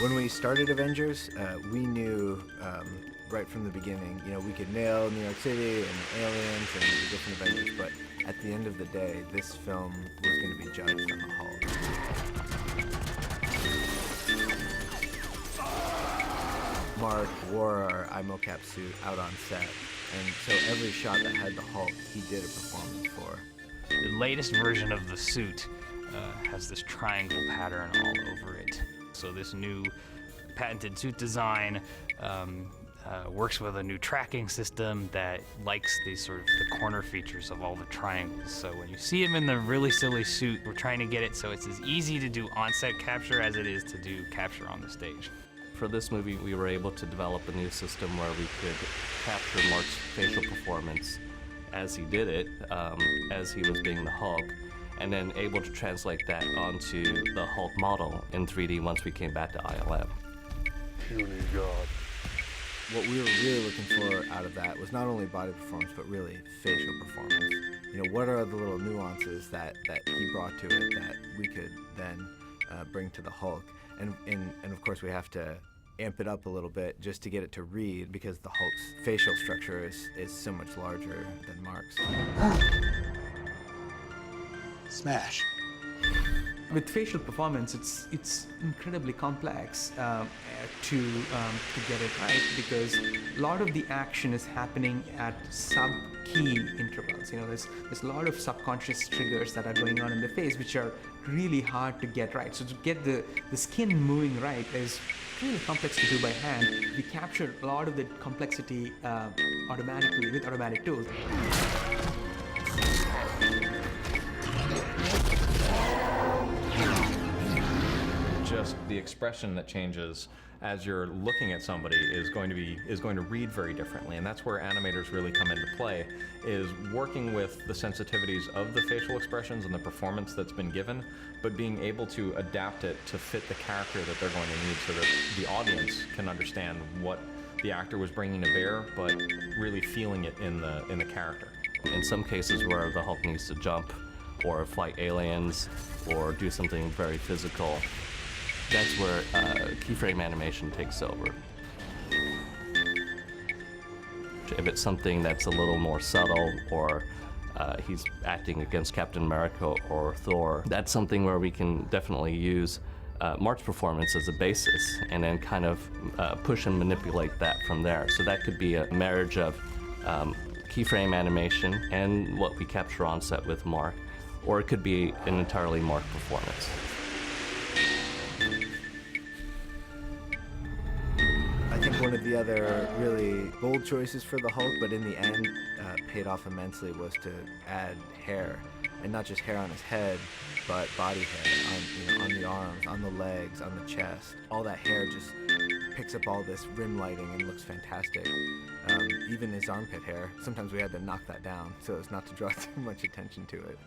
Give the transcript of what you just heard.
When we started Avengers, we knew right from the beginning, you know, we could nail New York City and aliens and the different Avengers, but at the end of the day, this film was going to be judged on the Hulk. Mark wore our iMocap suit out on set, and so every shot that had the Hulk, he did a performance for. The latest version of the suit has this triangle pattern all over it. So this new patented suit design works with a new tracking system that likes these sort of the corner features of all the triangles. So when you see him in the really silly suit, we're trying to get it so it's as easy to do on-set capture as it is to do capture on the stage. For this movie, we were able to develop a new system where we could capture Mark's facial performance as he did it, as he was being the Hulk, and then able to translate that onto the Hulk model in 3D once we came back to ILM. Puny God. What we were really looking for out of that was not only body performance, but really facial performance. You know, what are the little nuances that he brought to it that we could then bring to the Hulk? And of course we have to amp it up a little bit just to get it to read, because the Hulk's facial structure is so much larger than Mark's. Smash. With facial performance, it's incredibly complex to get it right, because a lot of the action is happening at sub-key intervals. You know, there's a lot of subconscious triggers that are going on in the face, which are really hard to get right. So to get the skin moving right is really complex to do by hand. We capture a lot of the complexity automatically with automatic tools. Just the expression that changes as you're looking at somebody is going to read very differently, and that's where animators really come into play, is working with the sensitivities of the facial expressions and the performance that's been given, but being able to adapt it to fit the character that they're going to need, so that the audience can understand what the actor was bringing to bear, but really feeling it in the character. In some cases where the Hulk needs to jump or fight aliens or do something very physical, that's where keyframe animation takes over. If it's something that's a little more subtle, or he's acting against Captain America or Thor, that's something where we can definitely use Mark's performance as a basis and then kind of push and manipulate that from there. So that could be a marriage of keyframe animation and what we capture on set with Mark, or it could be an entirely Mark performance. I think one of the other really bold choices for the Hulk, but in the end paid off immensely, was to add hair. And not just hair on his head, but body hair on the arms, on the legs, on the chest. All that hair just picks up all this rim lighting and looks fantastic. Even his armpit hair, sometimes we had to knock that down so as not to draw too much attention to it.